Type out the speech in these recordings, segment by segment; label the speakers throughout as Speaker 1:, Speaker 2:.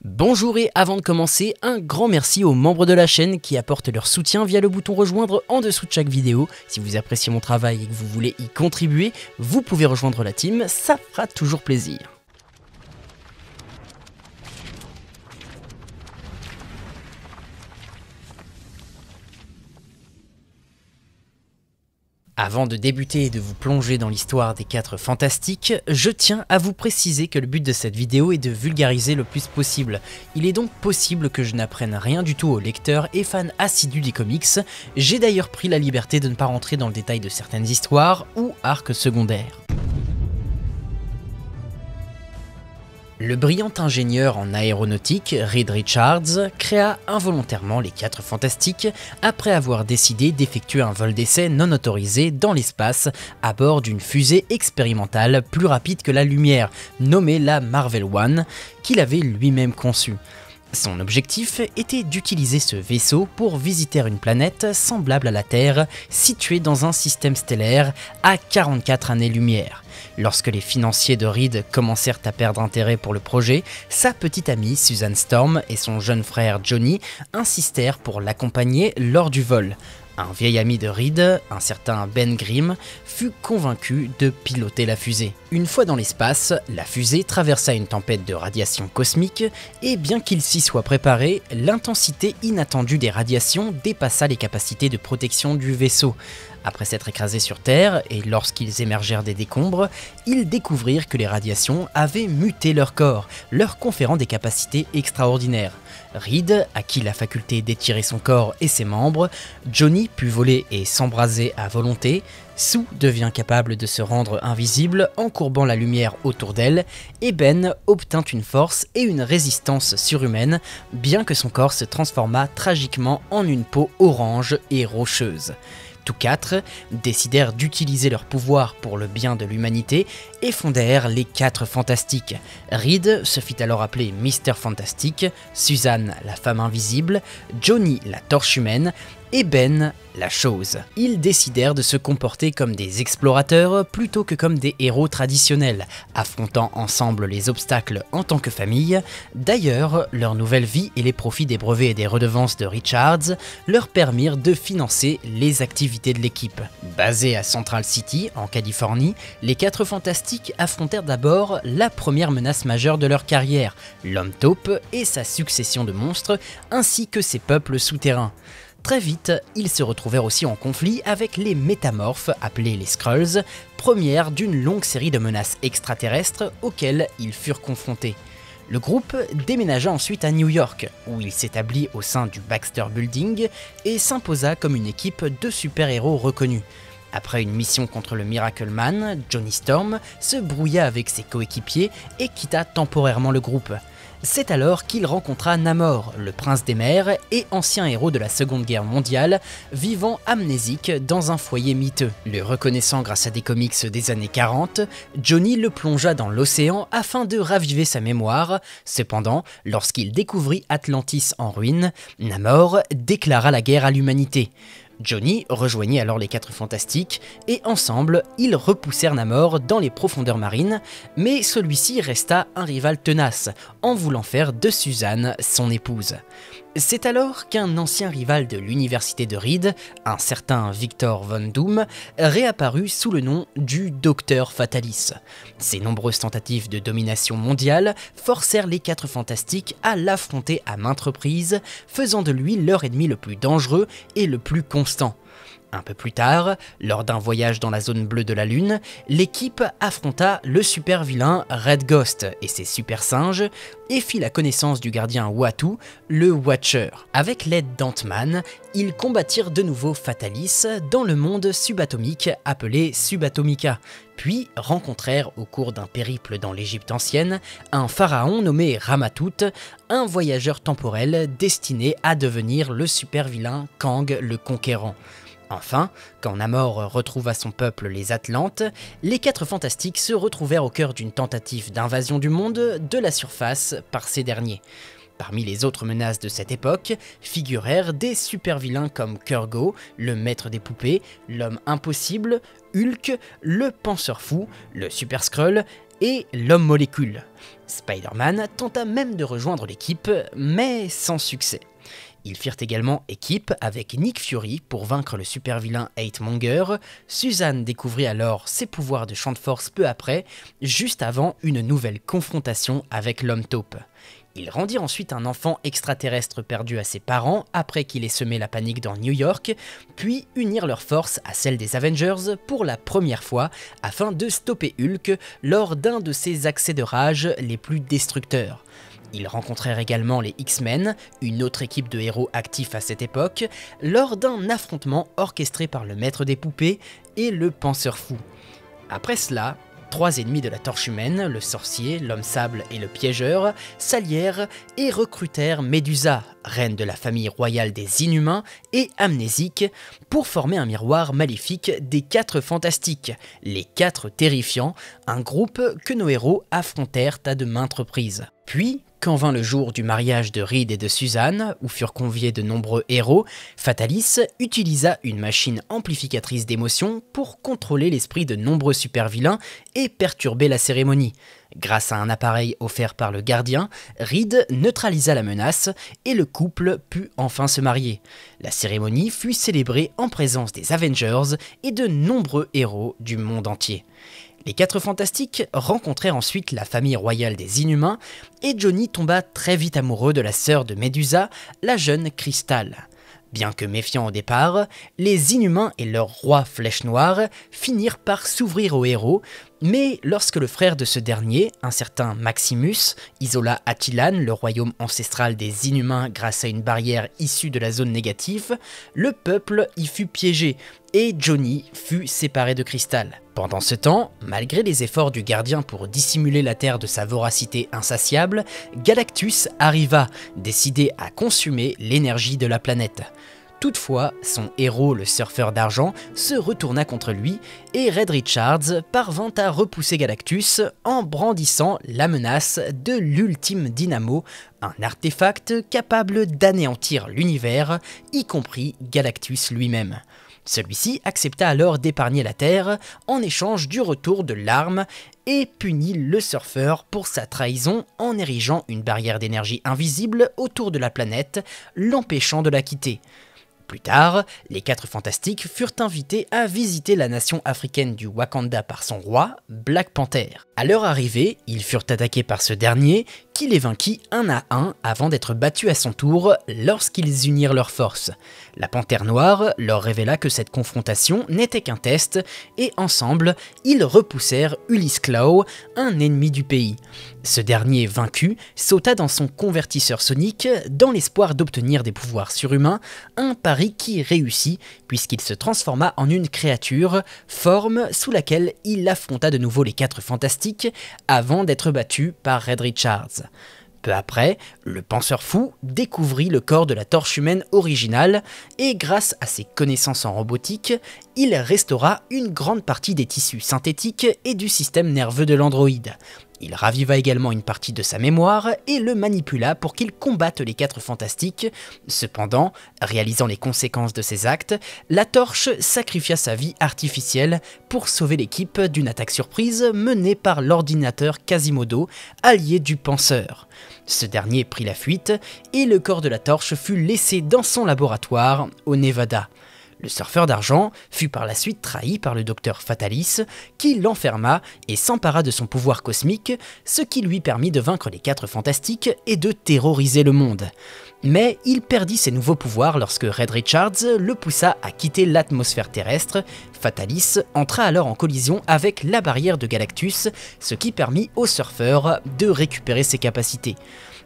Speaker 1: Bonjour et avant de commencer, un grand merci aux membres de la chaîne qui apportent leur soutien via le bouton rejoindre en dessous de chaque vidéo. Si vous appréciez mon travail et que vous voulez y contribuer, vous pouvez rejoindre la team, ça fera toujours plaisir. Avant de débuter et de vous plonger dans l'histoire des 4 Fantastiques, je tiens à vous préciser que le but de cette vidéo est de vulgariser le plus possible. Il est donc possible que je n'apprenne rien du tout aux lecteurs et fans assidus des comics. J'ai d'ailleurs pris la liberté de ne pas rentrer dans le détail de certaines histoires ou arcs secondaires. Le brillant ingénieur en aéronautique, Reed Richards, créa involontairement les 4 Fantastiques après avoir décidé d'effectuer un vol d'essai non autorisé dans l'espace à bord d'une fusée expérimentale plus rapide que la lumière, nommée la Marvel One, qu'il avait lui-même conçue. Son objectif était d'utiliser ce vaisseau pour visiter une planète semblable à la Terre, située dans un système stellaire à 44 années-lumière. Lorsque les financiers de Reed commencèrent à perdre intérêt pour le projet, sa petite amie Susan Storm et son jeune frère Johnny insistèrent pour l'accompagner lors du vol. Un vieil ami de Reed, un certain Ben Grimm, fut convaincu de piloter la fusée. Une fois dans l'espace, la fusée traversa une tempête de radiation cosmique et bien qu'il s'y soit préparé, l'intensité inattendue des radiations dépassa les capacités de protection du vaisseau. Après s'être écrasés sur Terre et lorsqu'ils émergèrent des décombres, ils découvrirent que les radiations avaient muté leur corps, leur conférant des capacités extraordinaires. Reed acquit la faculté d'étirer son corps et ses membres, Johnny put voler et s'embraser à volonté, Sue devient capable de se rendre invisible en courbant la lumière autour d'elle, et Ben obtint une force et une résistance surhumaine, bien que son corps se transformât tragiquement en une peau orange et rocheuse. Tous 4 décidèrent d'utiliser leur pouvoir pour le bien de l'humanité et fondèrent les 4 Fantastiques. Reed se fit alors appeler Mr. Fantastic, Susan la femme invisible, Johnny la torche humaine et Ben la chose. Ils décidèrent de se comporter comme des explorateurs plutôt que comme des héros traditionnels, affrontant ensemble les obstacles en tant que famille. D'ailleurs, leur nouvelle vie et les profits des brevets et des redevances de Richards leur permirent de financer les activités de l'équipe. Basés à Central City, en Californie, les 4 Fantastiques affrontèrent d'abord la première menace majeure de leur carrière, l'Homme Taupe et sa succession de monstres, ainsi que ses peuples souterrains. Très vite, ils se retrouvèrent aussi en conflit avec les Métamorphes, appelés les Skrulls, première d'une longue série de menaces extraterrestres auxquelles ils furent confrontés. Le groupe déménagea ensuite à New York, où il s'établit au sein du Baxter Building et s'imposa comme une équipe de super-héros reconnus. Après une mission contre le Miracle Man, Johnny Storm se brouilla avec ses coéquipiers et quitta temporairement le groupe. C'est alors qu'il rencontra Namor, le prince des mers et ancien héros de la Seconde Guerre mondiale, vivant amnésique dans un foyer miteux. Le reconnaissant grâce à des comics des années 40, Johnny le plongea dans l'océan afin de raviver sa mémoire. Cependant, lorsqu'il découvrit Atlantis en ruine, Namor déclara la guerre à l'humanité. Johnny rejoignit alors les 4 Fantastiques et ensemble, ils repoussèrent Namor dans les profondeurs marines, mais celui-ci resta un rival tenace, en voulant faire de Susan son épouse. C'est alors qu'un ancien rival de l'université de Reed, un certain Victor Von Doom, réapparut sous le nom du Docteur Fatalis. Ses nombreuses tentatives de domination mondiale forcèrent les 4 Fantastiques à l'affronter à maintes reprises, faisant de lui leur ennemi le plus dangereux et le plus constant. Un peu plus tard, lors d'un voyage dans la zone bleue de la Lune, l'équipe affronta le super vilain Red Ghost et ses super singes et fit la connaissance du gardien Uatu, le Watcher. Avec l'aide d'Ant-Man, ils combattirent de nouveau Fatalis dans le monde subatomique appelé Subatomica, puis rencontrèrent au cours d'un périple dans l'Égypte ancienne un pharaon nommé Ramatout, un voyageur temporel destiné à devenir le super vilain Kang le Conquérant. Enfin, quand Namor retrouva son peuple les Atlantes, les 4 Fantastiques se retrouvèrent au cœur d'une tentative d'invasion du monde de la surface par ces derniers. Parmi les autres menaces de cette époque figurèrent des super-vilains comme Kurgo, le maître des poupées, l'homme impossible, Hulk, le penseur fou, le Super Skrull et l'homme molécule. Spider-Man tenta même de rejoindre l'équipe, mais sans succès. Ils firent également équipe avec Nick Fury pour vaincre le super-vilain Hate-Monger. Suzanne découvrit alors ses pouvoirs de champ de force peu après, juste avant une nouvelle confrontation avec l'homme taupe. Ils rendirent ensuite un enfant extraterrestre perdu à ses parents après qu'il ait semé la panique dans New York, puis unirent leurs forces à celles des Avengers pour la première fois afin de stopper Hulk lors d'un de ses accès de rage les plus destructeurs. Ils rencontrèrent également les X-Men, une autre équipe de héros actifs à cette époque, lors d'un affrontement orchestré par le maître des poupées et le penseur fou. Après cela, 3 ennemis de la Torche Humaine, le Sorcier, l'Homme Sable et le Piégeur, s'allièrent et recrutèrent Médusa, reine de la famille royale des Inhumains et amnésique, pour former un miroir maléfique des 4 Fantastiques, les 4 Terrifiants, un groupe que nos héros affrontèrent à de maintes reprises. Puis, quand vint le jour du mariage de Reed et de Suzanne, où furent conviés de nombreux héros, Fatalis utilisa une machine amplificatrice d'émotions pour contrôler l'esprit de nombreux super-vilains et perturber la cérémonie. Grâce à un appareil offert par le gardien, Reed neutralisa la menace et le couple put enfin se marier. La cérémonie fut célébrée en présence des Avengers et de nombreux héros du monde entier. Les 4 Fantastiques rencontrèrent ensuite la famille royale des Inhumains et Johnny tomba très vite amoureux de la sœur de Médusa, la jeune Crystal. Bien que méfiants au départ, les Inhumains et leur roi Flèche Noire finirent par s'ouvrir aux héros, mais lorsque le frère de ce dernier, un certain Maximus, isola Attilan, le royaume ancestral des Inhumains grâce à une barrière issue de la zone négative, le peuple y fut piégé et Johnny fut séparé de Crystal. Pendant ce temps, malgré les efforts du gardien pour dissimuler la Terre de sa voracité insatiable, Galactus arriva, décidé à consumer l'énergie de la planète. Toutefois, son héros, le surfeur d'argent, se retourna contre lui et Reed Richards parvint à repousser Galactus en brandissant la menace de l'ultime dynamo, un artefact capable d'anéantir l'univers, y compris Galactus lui-même. Celui-ci accepta alors d'épargner la Terre en échange du retour de l'arme et punit le surfeur pour sa trahison en érigeant une barrière d'énergie invisible autour de la planète, l'empêchant de la quitter. Plus tard, les 4 Fantastiques furent invités à visiter la nation africaine du Wakanda par son roi, Black Panther. À leur arrivée, ils furent attaqués par ce dernier, qui les vainquit un à un avant d'être battus à son tour lorsqu'ils unirent leurs forces. La Panthère Noire leur révéla que cette confrontation n'était qu'un test, et ensemble, ils repoussèrent Ulysse Klaue, un ennemi du pays. Ce dernier, vaincu, sauta dans son convertisseur sonique dans l'espoir d'obtenir des pouvoirs surhumains, un pari qui réussit puisqu'il se transforma en une créature, forme sous laquelle il affronta de nouveau les 4 Fantastiques avant d'être battu par Reed Richards. Peu après, le penseur fou découvrit le corps de la Torche Humaine originale et grâce à ses connaissances en robotique, il restaura une grande partie des tissus synthétiques et du système nerveux de l'androïde. Il raviva également une partie de sa mémoire et le manipula pour qu'il combatte les 4 Fantastiques. Cependant, réalisant les conséquences de ses actes, la Torche sacrifia sa vie artificielle pour sauver l'équipe d'une attaque surprise menée par l'ordinateur Quasimodo, allié du penseur. Ce dernier prit la fuite et le corps de la Torche fut laissé dans son laboratoire au Nevada. Le surfeur d'argent fut par la suite trahi par le docteur Fatalis, qui l'enferma et s'empara de son pouvoir cosmique, ce qui lui permit de vaincre les 4 Fantastiques et de terroriser le monde. Mais il perdit ses nouveaux pouvoirs lorsque Reed Richards le poussa à quitter l'atmosphère terrestre. Fatalis entra alors en collision avec la barrière de Galactus, ce qui permit au surfeur de récupérer ses capacités.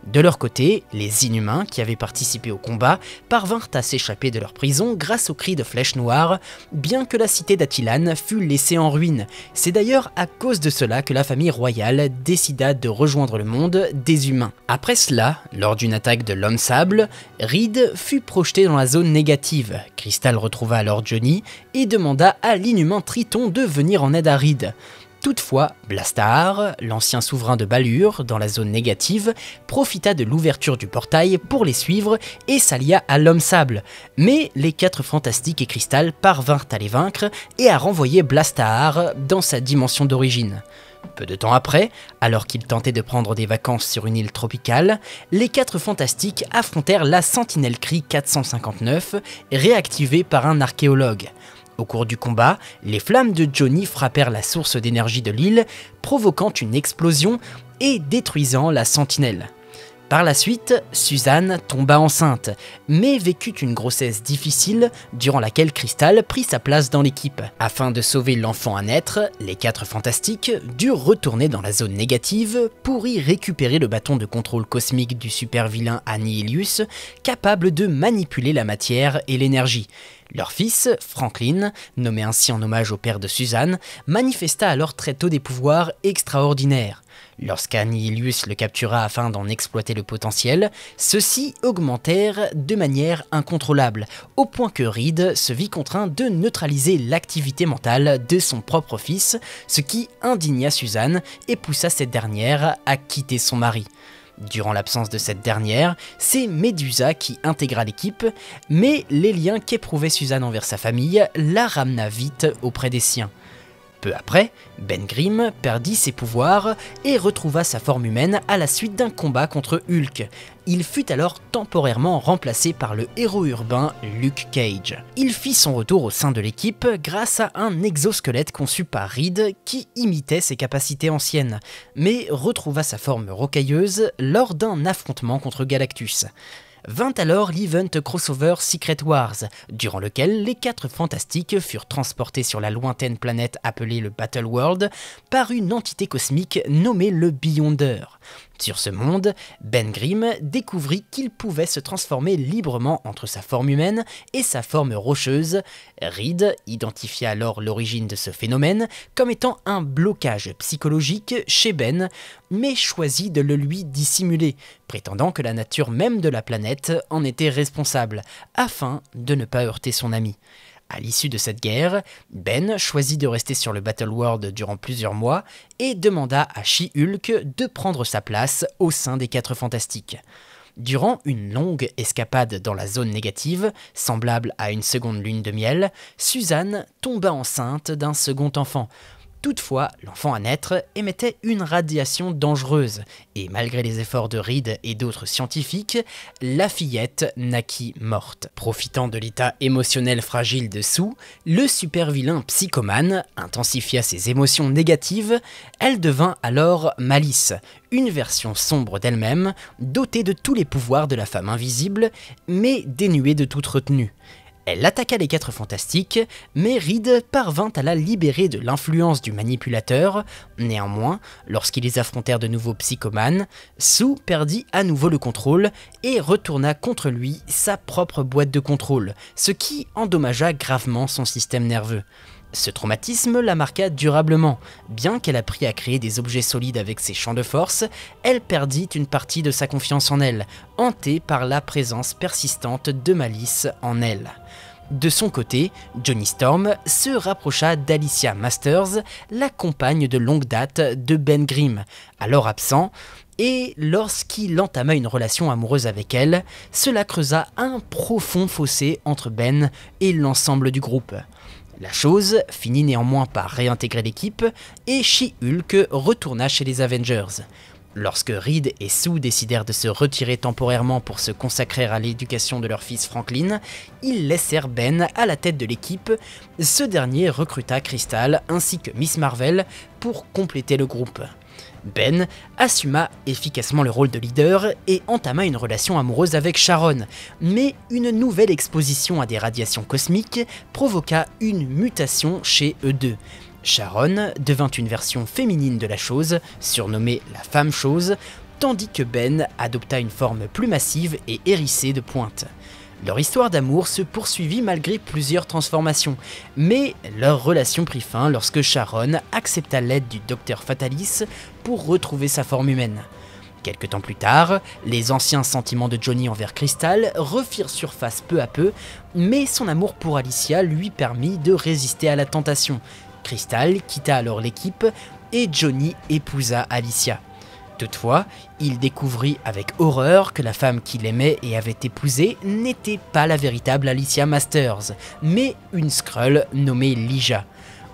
Speaker 1: De leur côté, les Inhumains, qui avaient participé au combat, parvinrent à s'échapper de leur prison grâce aux cris de Flèche Noire, bien que la cité d'Attilan fût laissée en ruine. C'est d'ailleurs à cause de cela que la famille royale décida de rejoindre le monde des humains. Après cela, lors d'une attaque de l'Homme Sable, Reed fut projeté dans la zone négative. Crystal retrouva alors Johnny et demanda à l'inhumain Triton de venir en aide à Reed. Toutefois, Blastar, l'ancien souverain de Balur, dans la zone négative, profita de l'ouverture du portail pour les suivre et s'allia à l'Homme Sable. Mais les 4 Fantastiques et Crystal parvinrent à les vaincre et à renvoyer Blastar dans sa dimension d'origine. Peu de temps après, alors qu'ils tentaient de prendre des vacances sur une île tropicale, les 4 Fantastiques affrontèrent la Sentinelle Cree 459, réactivée par un archéologue. Au cours du combat, les flammes de Johnny frappèrent la source d'énergie de l'île, provoquant une explosion et détruisant la sentinelle. Par la suite, Suzanne tomba enceinte, mais vécut une grossesse difficile durant laquelle Crystal prit sa place dans l'équipe. Afin de sauver l'enfant à naître, les 4 Fantastiques durent retourner dans la zone négative pour y récupérer le bâton de contrôle cosmique du super-vilain Annihilus, capable de manipuler la matière et l'énergie. Leur fils, Franklin, nommé ainsi en hommage au père de Suzanne, manifesta alors très tôt des pouvoirs extraordinaires. Lorsqu'Annihilus le captura afin d'en exploiter le potentiel, ceux-ci augmentèrent de manière incontrôlable, au point que Reed se vit contraint de neutraliser l'activité mentale de son propre fils, ce qui indigna Suzanne et poussa cette dernière à quitter son mari. Durant l'absence de cette dernière, c'est Medusa qui intégra l'équipe, mais les liens qu'éprouvait Suzanne envers sa famille la ramena vite auprès des siens. Peu après, Ben Grimm perdit ses pouvoirs et retrouva sa forme humaine à la suite d'un combat contre Hulk. Il fut alors temporairement remplacé par le héros urbain Luke Cage. Il fit son retour au sein de l'équipe grâce à un exosquelette conçu par Reed qui imitait ses capacités anciennes, mais retrouva sa forme rocailleuse lors d'un affrontement contre Galactus. Vint alors l'event crossover Secret Wars, durant lequel les 4 Fantastiques furent transportés sur la lointaine planète appelée le Battle World par une entité cosmique nommée le Beyonder. Sur ce monde, Ben Grimm découvrit qu'il pouvait se transformer librement entre sa forme humaine et sa forme rocheuse. Reed identifia alors l'origine de ce phénomène comme étant un blocage psychologique chez Ben, mais choisit de le lui dissimuler, prétendant que la nature même de la planète en était responsable, afin de ne pas heurter son ami. À l'issue de cette guerre, Ben choisit de rester sur le Battle World durant plusieurs mois et demanda à She-Hulk de prendre sa place au sein des 4 Fantastiques. Durant une longue escapade dans la zone négative, semblable à une seconde lune de miel, Suzanne tomba enceinte d'un second enfant. Toutefois, l'enfant à naître émettait une radiation dangereuse, et malgré les efforts de Reed et d'autres scientifiques, la fillette naquit morte. Profitant de l'état émotionnel fragile de Sue, le super-vilain Psychoman intensifia ses émotions négatives, elle devint alors Malice, une version sombre d'elle-même, dotée de tous les pouvoirs de la femme invisible, mais dénuée de toute retenue. Elle attaqua les 4 Fantastiques, mais Reed parvint à la libérer de l'influence du manipulateur. Néanmoins, lorsqu'ils affrontèrent de nouveau Psychoman, Sue perdit à nouveau le contrôle et retourna contre lui sa propre boîte de contrôle, ce qui endommagea gravement son système nerveux. Ce traumatisme la marqua durablement. Bien qu'elle apprit à créer des objets solides avec ses champs de force, elle perdit une partie de sa confiance en elle, hantée par la présence persistante de Malice en elle. De son côté, Johnny Storm se rapprocha d'Alicia Masters, la compagne de longue date de Ben Grimm, alors absent, et lorsqu'il entama une relation amoureuse avec elle, cela creusa un profond fossé entre Ben et l'ensemble du groupe. La chose finit néanmoins par réintégrer l'équipe et She-Hulk retourna chez les Avengers. Lorsque Reed et Sue décidèrent de se retirer temporairement pour se consacrer à l'éducation de leur fils Franklin, ils laissèrent Ben à la tête de l'équipe. Ce dernier recruta Crystal ainsi que Miss Marvel pour compléter le groupe. Ben assuma efficacement le rôle de leader et entama une relation amoureuse avec Sharon, mais une nouvelle exposition à des radiations cosmiques provoqua une mutation chez eux deux. Sharon devint une version féminine de la chose, surnommée la femme-chose, tandis que Ben adopta une forme plus massive et hérissée de pointes. Leur histoire d'amour se poursuivit malgré plusieurs transformations, mais leur relation prit fin lorsque Sharon accepta l'aide du Docteur Fatalis pour retrouver sa forme humaine. Quelque temps plus tard, les anciens sentiments de Johnny envers Crystal refirent surface peu à peu, mais son amour pour Alicia lui permit de résister à la tentation. Crystal quitta alors l'équipe et Johnny épousa Alicia. Toutefois, il découvrit avec horreur que la femme qu'il aimait et avait épousée n'était pas la véritable Alicia Masters, mais une Skrull nommée Lija.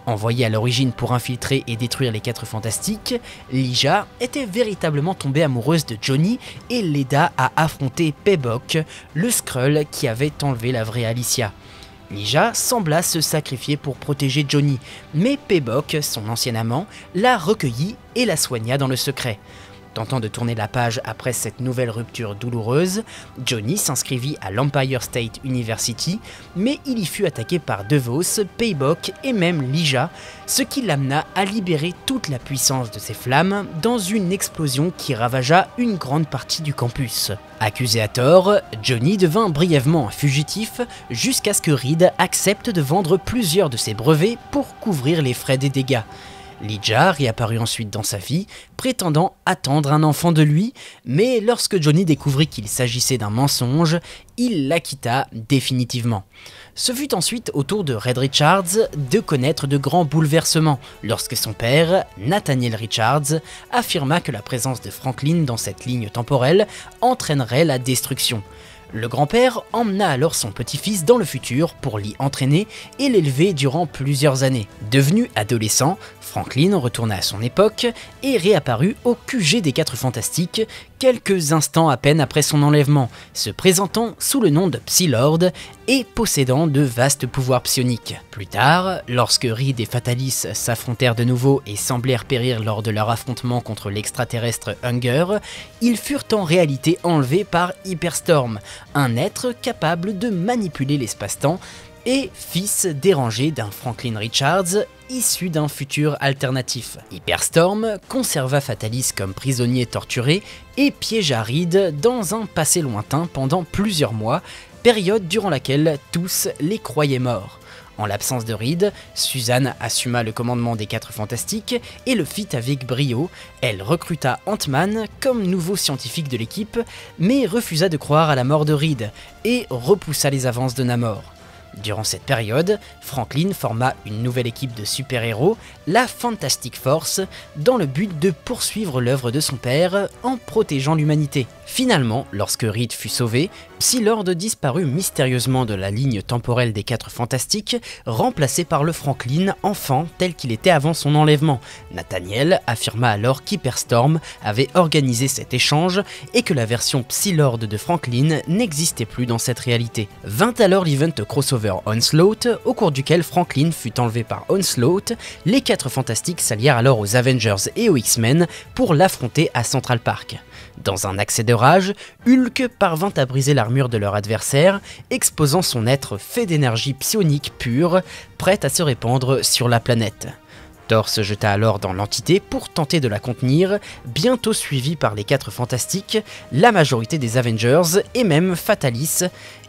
Speaker 1: Envoyée à l'origine pour infiltrer et détruire les 4 Fantastiques, Lija était véritablement tombée amoureuse de Johnny et l'aida à affronter Payback, le Skrull qui avait enlevé la vraie Alicia. Lija sembla se sacrifier pour protéger Johnny, mais Payback, son ancien amant, la recueillit et la soigna dans le secret. Tentant de tourner la page après cette nouvelle rupture douloureuse, Johnny s'inscrivit à l'Empire State University, mais il y fut attaqué par DeVos, Payback et même Lija, ce qui l'amena à libérer toute la puissance de ses flammes dans une explosion qui ravagea une grande partie du campus. Accusé à tort, Johnny devint brièvement un fugitif jusqu'à ce que Reed accepte de vendre plusieurs de ses brevets pour couvrir les frais des dégâts. Lija réapparut ensuite dans sa vie, prétendant attendre un enfant de lui, mais lorsque Johnny découvrit qu'il s'agissait d'un mensonge, il la quitta définitivement. Ce fut ensuite au tour de Reed Richards de connaître de grands bouleversements, lorsque son père, Nathaniel Richards, affirma que la présence de Franklin dans cette ligne temporelle entraînerait la destruction. Le grand-père emmena alors son petit-fils dans le futur pour l'y entraîner et l'élever durant plusieurs années. Devenu adolescent, Franklin retourna à son époque et réapparut au QG des 4 Fantastiques quelques instants à peine après son enlèvement, se présentant sous le nom de Psy-Lord et possédant de vastes pouvoirs psioniques. Plus tard, lorsque Reed et Fatalis s'affrontèrent de nouveau et semblèrent périr lors de leur affrontement contre l'extraterrestre Hunger, ils furent en réalité enlevés par Hyperstorm, un être capable de manipuler l'espace-temps et fils dérangé d'un Franklin Richards issu d'un futur alternatif. Hyperstorm conserva Fatalis comme prisonnier torturé et piégea Reed dans un passé lointain pendant plusieurs mois, période durant laquelle tous les croyaient morts. En l'absence de Reed, Suzanne assuma le commandement des 4 Fantastiques et le fit avec brio. Elle recruta Ant-Man comme nouveau scientifique de l'équipe, mais refusa de croire à la mort de Reed et repoussa les avances de Namor. Durant cette période, Franklin forma une nouvelle équipe de super-héros, la Fantastic Force, dans le but de poursuivre l'œuvre de son père en protégeant l'humanité. Finalement, lorsque Reed fut sauvé, Psy-Lord disparut mystérieusement de la ligne temporelle des 4 Fantastiques, remplacé par le Franklin enfant tel qu'il était avant son enlèvement. Nathaniel affirma alors qu'Hyperstorm avait organisé cet échange et que la version Psy-Lord de Franklin n'existait plus dans cette réalité. Vint alors l'event crossover Onslaught, au cours duquel Franklin fut enlevé par Onslaught. Les 4 Fantastiques s'allièrent alors aux Avengers et aux X-Men pour l'affronter à Central Park. Dans un accès de rage, Hulk parvint à briser l'armure de leur adversaire, exposant son être fait d'énergie psionique pure, prête à se répandre sur la planète. Thor se jeta alors dans l'entité pour tenter de la contenir, bientôt suivi par les 4 Fantastiques, la majorité des Avengers et même Fatalis,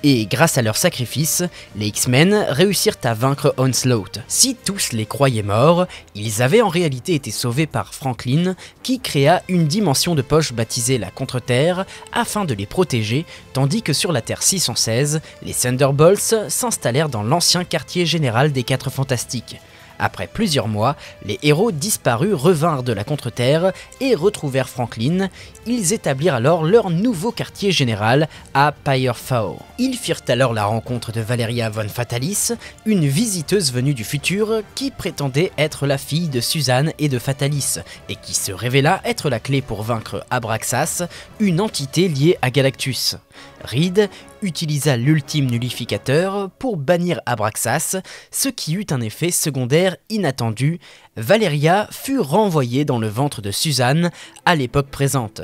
Speaker 1: et grâce à leur sacrifice, les X-Men réussirent à vaincre Onslaught. Si tous les croyaient morts, ils avaient en réalité été sauvés par Franklin, qui créa une dimension de poche baptisée la Contre-Terre afin de les protéger, tandis que sur la Terre 616, les Thunderbolts s'installèrent dans l'ancien quartier général des 4 Fantastiques. Après plusieurs mois, les héros disparus revinrent de la Contre-Terre et retrouvèrent Franklin. Ils établirent alors leur nouveau quartier général à Pyre-Four. Ils firent alors la rencontre de Valeria von Fatalis, une visiteuse venue du futur qui prétendait être la fille de Suzanne et de Fatalis, et qui se révéla être la clé pour vaincre Abraxas, une entité liée à Galactus. Reed utilisa l'ultime nullificateur pour bannir Abraxas, ce qui eut un effet secondaire inattendu. Valeria fut renvoyée dans le ventre de Suzanne à l'époque présente.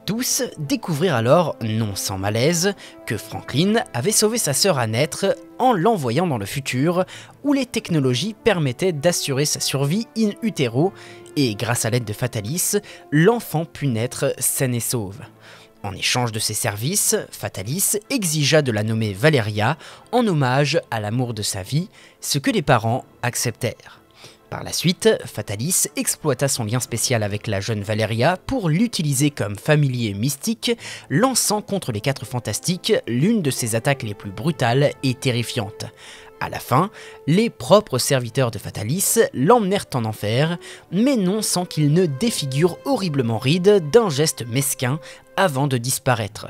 Speaker 1: Tous découvrirent alors, non sans malaise, que Franklin avait sauvé sa sœur à naître en l'envoyant dans le futur, où les technologies permettaient d'assurer sa survie in utero, et grâce à l'aide de Fatalis, l'enfant put naître saine et sauve. En échange de ses services, Fatalis exigea de la nommer Valeria en hommage à l'amour de sa vie, ce que les parents acceptèrent. Par la suite, Fatalis exploita son lien spécial avec la jeune Valeria pour l'utiliser comme familier mystique, lançant contre les 4 Fantastiques l'une de ses attaques les plus brutales et terrifiantes. À la fin, les propres serviteurs de Fatalis l'emmenèrent en enfer, mais non sans qu'il ne défigure horriblement Reed d'un geste mesquin avant de disparaître.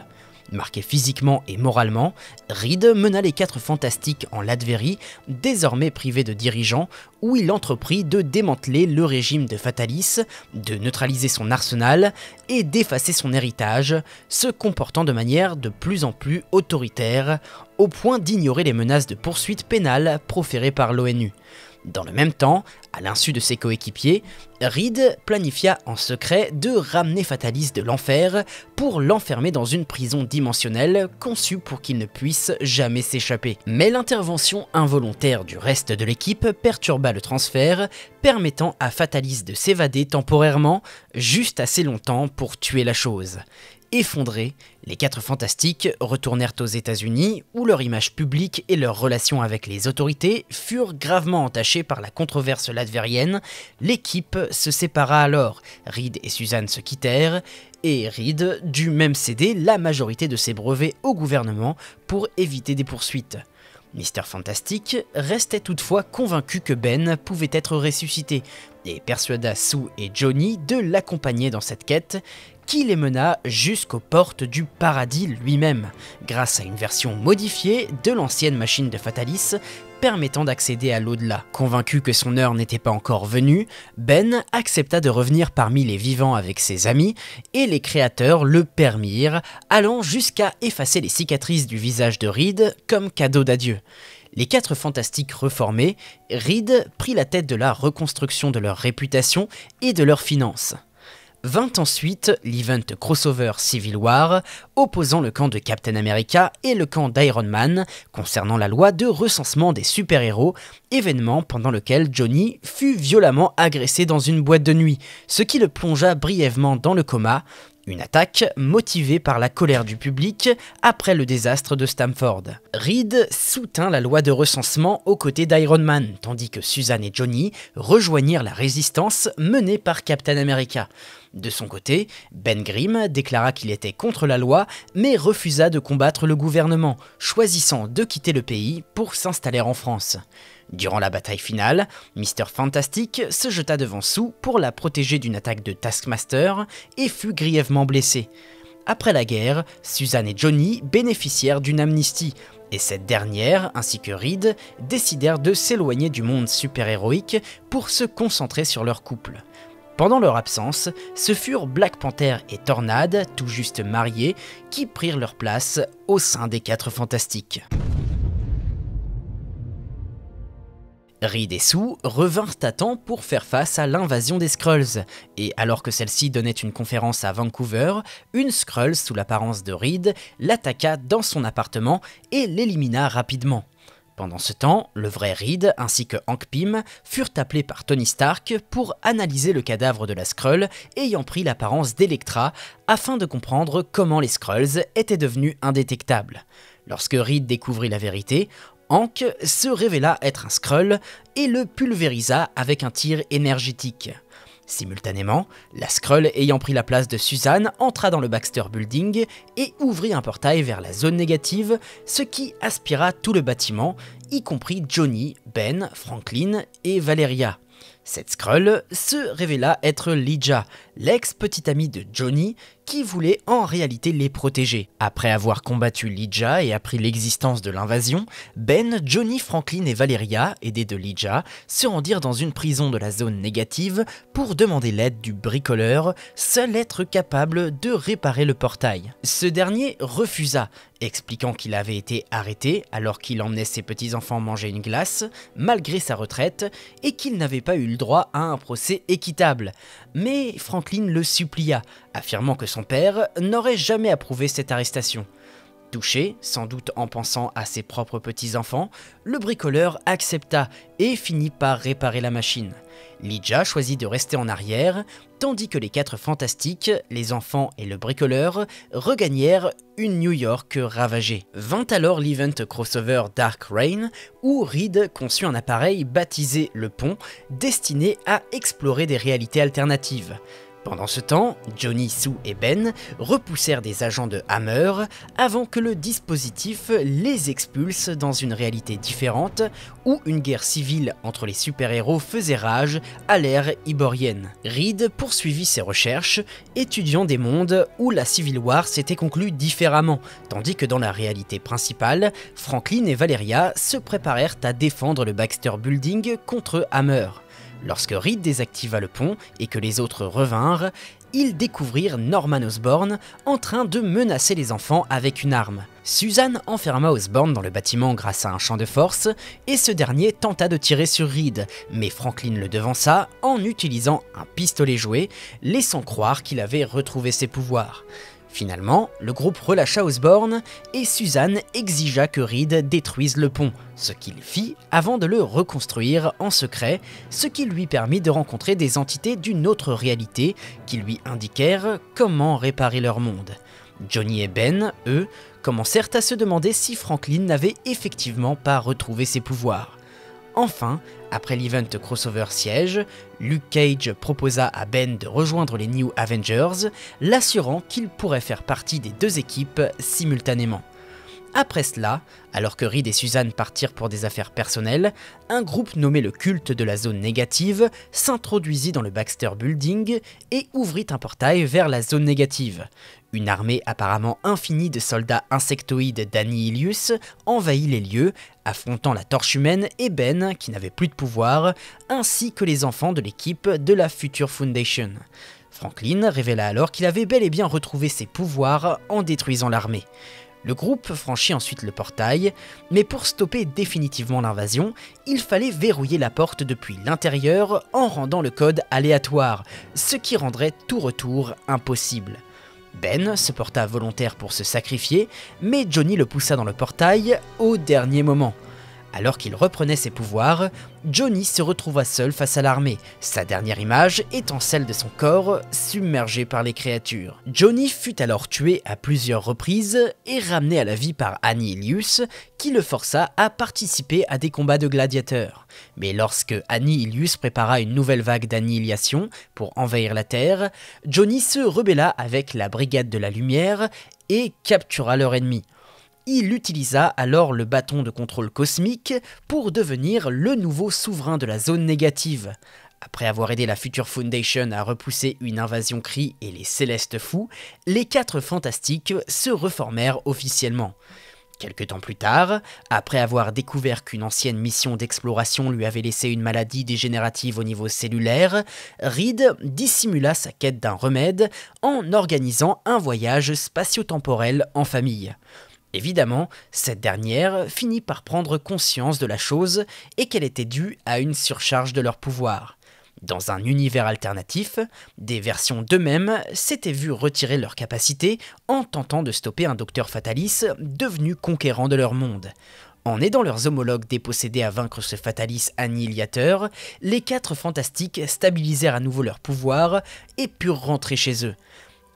Speaker 1: Marqué physiquement et moralement, Reed mena les 4 Fantastiques en Latverie, désormais privé de dirigeant, où il entreprit de démanteler le régime de Fatalis, de neutraliser son arsenal et d'effacer son héritage, se comportant de manière de plus en plus autoritaire, au point d'ignorer les menaces de poursuites pénales proférées par l'ONU. Dans le même temps, à l'insu de ses coéquipiers, Reed planifia en secret de ramener Fatalis de l'enfer pour l'enfermer dans une prison dimensionnelle conçue pour qu'il ne puisse jamais s'échapper. Mais l'intervention involontaire du reste de l'équipe perturba le transfert, permettant à Fatalis de s'évader temporairement, juste assez longtemps pour tuer la chose. Effondrés, les 4 Fantastiques retournèrent aux États-Unis où leur image publique et leurs relations avec les autorités furent gravement entachées par la controverse latvérienne. L'équipe se sépara alors, Reed et Suzanne se quittèrent et Reed dut même céder la majorité de ses brevets au gouvernement pour éviter des poursuites. Mr. Fantastic restait toutefois convaincu que Ben pouvait être ressuscité et persuada Sue et Johnny de l'accompagner dans cette quête qui les mena jusqu'aux portes du paradis lui-même, grâce à une version modifiée de l'ancienne machine de Fatalis permettant d'accéder à l'au-delà. Convaincu que son heure n'était pas encore venue, Ben accepta de revenir parmi les vivants avec ses amis et les créateurs le permirent, allant jusqu'à effacer les cicatrices du visage de Reed comme cadeau d'adieu. Les 4 Fantastiques reformés, Reed prit la tête de la reconstruction de leur réputation et de leurs finances. Vint ensuite l'event crossover Civil War, opposant le camp de Captain America et le camp d'Iron Man, concernant la loi de recensement des super-héros, événement pendant lequel Johnny fut violemment agressé dans une boîte de nuit, ce qui le plongea brièvement dans le coma, une attaque motivée par la colère du public après le désastre de Stamford. Reed soutint la loi de recensement aux côtés d'Iron Man, tandis que Suzanne et Johnny rejoignirent la résistance menée par Captain America. De son côté, Ben Grimm déclara qu'il était contre la loi, mais refusa de combattre le gouvernement, choisissant de quitter le pays pour s'installer en France. Durant la bataille finale, Mr. Fantastic se jeta devant Sue pour la protéger d'une attaque de Taskmaster et fut grièvement blessé. Après la guerre, Suzanne et Johnny bénéficièrent d'une amnistie, et cette dernière, ainsi que Reed, décidèrent de s'éloigner du monde super-héroïque pour se concentrer sur leur couple. Pendant leur absence, ce furent Black Panther et Tornade, tout juste mariés, qui prirent leur place au sein des 4 Fantastiques. Reed et Sue revinrent à temps pour faire face à l'invasion des Skrulls, et alors que celle-ci donnait une conférence à Vancouver, une Skrull sous l'apparence de Reed l'attaqua dans son appartement et l'élimina rapidement. Pendant ce temps, le vrai Reed ainsi que Hank Pym furent appelés par Tony Stark pour analyser le cadavre de la Skrull ayant pris l'apparence d'Elektra afin de comprendre comment les Skrulls étaient devenus indétectables. Lorsque Reed découvrit la vérité, Hank se révéla être un Skrull et le pulvérisa avec un tir énergétique. Simultanément, la Skrull ayant pris la place de Suzanne entra dans le Baxter Building et ouvrit un portail vers la zone négative, ce qui aspira tout le bâtiment, y compris Johnny, Ben, Franklin et Valeria. Cette Skrull se révéla être Lyja, l'ex-petite amie de Johnny, qui voulait en réalité les protéger. Après avoir combattu Lyja et appris l'existence de l'invasion, Ben, Johnny, Franklin et Valeria, aidés de Lyja, se rendirent dans une prison de la zone négative pour demander l'aide du bricoleur, seul être capable de réparer le portail. Ce dernier refusa, expliquant qu'il avait été arrêté alors qu'il emmenait ses petits-enfants manger une glace, malgré sa retraite, et qu'il n'avait pas eu le droit à un procès équitable. Mais Franklin le supplia, affirmant que son père n'aurait jamais approuvé cette arrestation. Touché, sans doute en pensant à ses propres petits-enfants, le bricoleur accepta et finit par réparer la machine. Lyja choisit de rester en arrière, tandis que les 4 Fantastiques, les enfants et le bricoleur, regagnèrent une New York ravagée. Vint alors l'event crossover Dark Reign, où Reed conçut un appareil baptisé le Pont, destiné à explorer des réalités alternatives. Pendant ce temps, Johnny, Sue et Ben repoussèrent des agents de Hammer avant que le dispositif les expulse dans une réalité différente où une guerre civile entre les super-héros faisait rage à l'ère iborienne. Reed poursuivit ses recherches, étudiant des mondes où la Civil War s'était conclue différemment, tandis que dans la réalité principale, Franklin et Valeria se préparèrent à défendre le Baxter Building contre Hammer. Lorsque Reed désactiva le pont et que les autres revinrent, ils découvrirent Norman Osborn en train de menacer les enfants avec une arme. Susan enferma Osborn dans le bâtiment grâce à un champ de force et ce dernier tenta de tirer sur Reed, mais Franklin le devança en utilisant un pistolet jouet, laissant croire qu'il avait retrouvé ses pouvoirs. Finalement, le groupe relâcha Osborn et Susan exigea que Reed détruise le pont, ce qu'il fit avant de le reconstruire en secret, ce qui lui permit de rencontrer des entités d'une autre réalité qui lui indiquèrent comment réparer leur monde. Johnny et Ben, eux, commencèrent à se demander si Franklin n'avait effectivement pas retrouvé ses pouvoirs. Enfin, après l'event crossover Siège, Luke Cage proposa à Ben de rejoindre les New Avengers, l'assurant qu'il pourrait faire partie des deux équipes simultanément. Après cela, alors que Reed et Susan partirent pour des affaires personnelles, un groupe nommé le Culte de la Zone Négative s'introduisit dans le Baxter Building et ouvrit un portail vers la Zone Négative. Une armée apparemment infinie de soldats insectoïdes d'Annihilus envahit les lieux, affrontant la Torche Humaine et Ben qui n'avait plus de pouvoir, ainsi que les enfants de l'équipe de la Future Foundation. Franklin révéla alors qu'il avait bel et bien retrouvé ses pouvoirs en détruisant l'armée. Le groupe franchit ensuite le portail, mais pour stopper définitivement l'invasion, il fallait verrouiller la porte depuis l'intérieur en rendant le code aléatoire, ce qui rendrait tout retour impossible. Ben se porta volontaire pour se sacrifier, mais Johnny le poussa dans le portail au dernier moment. Alors qu'il reprenait ses pouvoirs, Johnny se retrouva seul face à l'armée, sa dernière image étant celle de son corps submergé par les créatures. Johnny fut alors tué à plusieurs reprises et ramené à la vie par Annihilus, qui le força à participer à des combats de gladiateurs. Mais lorsque Annihilus prépara une nouvelle vague d'annihilation pour envahir la Terre, Johnny se rebella avec la Brigade de la Lumière et captura leur ennemi. Il utilisa alors le bâton de contrôle cosmique pour devenir le nouveau souverain de la zone négative. Après avoir aidé la Future Foundation à repousser une invasion Kree et les Célestes Fous, les 4 Fantastiques se reformèrent officiellement. Quelque temps plus tard, après avoir découvert qu'une ancienne mission d'exploration lui avait laissé une maladie dégénérative au niveau cellulaire, Reed dissimula sa quête d'un remède en organisant un voyage spatio-temporel en famille. Évidemment, cette dernière finit par prendre conscience de la chose et qu'elle était due à une surcharge de leur pouvoir. Dans un univers alternatif, des versions d'eux-mêmes s'étaient vues retirer leurs capacités en tentant de stopper un docteur Fatalis devenu conquérant de leur monde. En aidant leurs homologues dépossédés à vaincre ce Fatalis annihilateur, les 4 Fantastiques stabilisèrent à nouveau leur pouvoir et purent rentrer chez eux.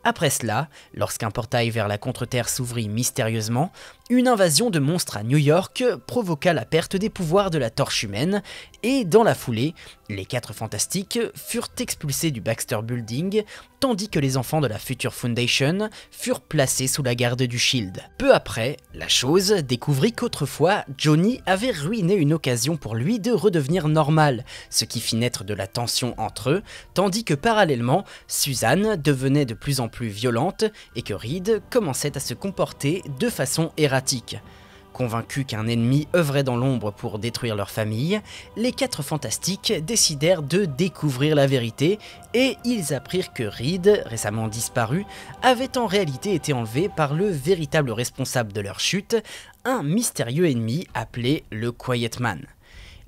Speaker 1: Après cela, lorsqu'un portail vers la contre-terre s'ouvrit mystérieusement, une invasion de monstres à New York provoqua la perte des pouvoirs de la Torche Humaine, et dans la foulée, les 4 Fantastiques furent expulsés du Baxter Building, tandis que les enfants de la Future Foundation furent placés sous la garde du Shield. Peu après, la chose découvrit qu'autrefois, Johnny avait ruiné une occasion pour lui de redevenir normal, ce qui fit naître de la tension entre eux, tandis que parallèlement, Susan devenait de plus en plus violente et que Reed commençait à se comporter de façon erratique. Convaincus qu'un ennemi œuvrait dans l'ombre pour détruire leur famille, les 4 Fantastiques décidèrent de découvrir la vérité et ils apprirent que Reed, récemment disparu, avait en réalité été enlevé par le véritable responsable de leur chute, un mystérieux ennemi appelé le Quiet Man.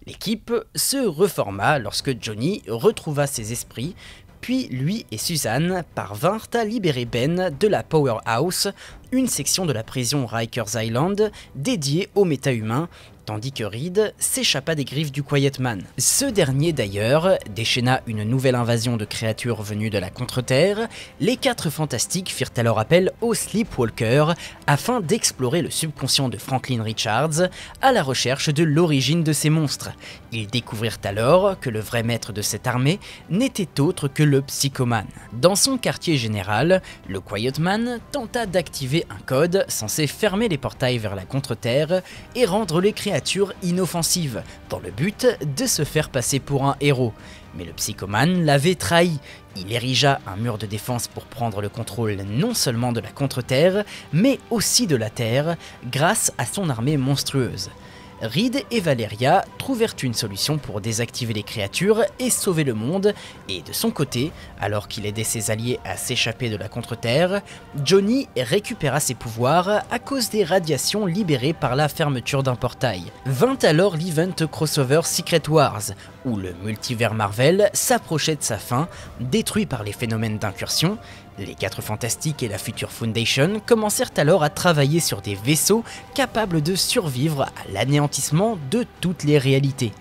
Speaker 1: L'équipe se reforma lorsque Johnny retrouva ses esprits, puis lui et Susan parvinrent à libérer Ben de la Powerhouse une section de la prison Rikers Island dédiée aux méta-humains, tandis que Reed s'échappa des griffes du Quiet Man. Ce dernier d'ailleurs déchaîna une nouvelle invasion de créatures venues de la contre-terre. Les 4 Fantastiques firent alors appel au Sleepwalker afin d'explorer le subconscient de Franklin Richards à la recherche de l'origine de ces monstres. Ils découvrirent alors que le vrai maître de cette armée n'était autre que le Psychoman. Dans son quartier général, le Quiet Man tenta d'activer un code censé fermer les portails vers la contre-terre et rendre les créatures inoffensives, dans le but de se faire passer pour un héros. Mais le Psychoman l'avait trahi. Il érigea un mur de défense pour prendre le contrôle non seulement de la contre-terre, mais aussi de la Terre, grâce à son armée monstrueuse. Reed et Valeria trouvèrent une solution pour désactiver les créatures et sauver le monde, et de son côté, alors qu'il aidait ses alliés à s'échapper de la contre-terre, Johnny récupéra ses pouvoirs à cause des radiations libérées par la fermeture d'un portail. Vint alors l'event crossover Secret Wars, où le multivers Marvel s'approchait de sa fin, détruit par les phénomènes d'incursion. Les 4 Fantastiques et la Future Foundation commencèrent alors à travailler sur des vaisseaux capables de survivre à l'anéantissement de toutes les réalités.